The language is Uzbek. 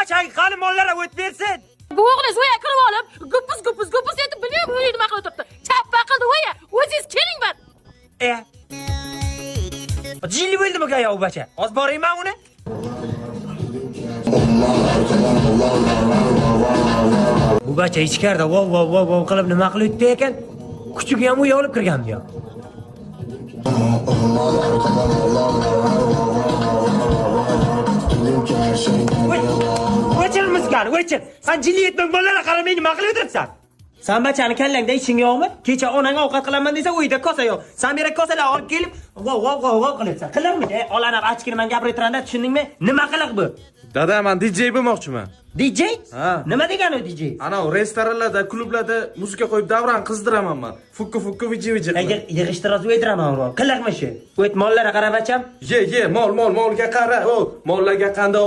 Bachang qani mollarga o't bersin. Bu o'g'lingiz voya kirib olib, guppus etib bilib, uyni nima qilib turibdi. Chappa qildi voya. O'zingiz keling bir. Jilli bo'ldimi aka u bacha? Hozir borayman uni. Bu bacha ichkarida vov qilib nima qilyapti ekan? Kuchugi ham uy olib kirganmi yo? O'chir muskani, o'chir. Sen jilli etmang bolalarga qaramay nima qilib o'tiribsan? Sen bachani kallangda ishing yo'qmi? Kecha onang ovqat qilaman desa uyda kosa yo'q. Sen bera kosalar olib kelib, vov qilyapsan. Qilarmi? Olanab achkini men gapirtiranda tushundingmi? Nima qiliq bu? Dada, men DJ bo'lmoqchiman. DJ? Ha. Nima degani u DJ? Ana restoranlarda, klublarda muzika qo'yib davran qizdiraman men. Fukku viji. Yig'ishtiroz o'ydiraman ro. Qiliqmi shu? O't mollarga qarab acham. Ye, molga qara. O, mollarga qanday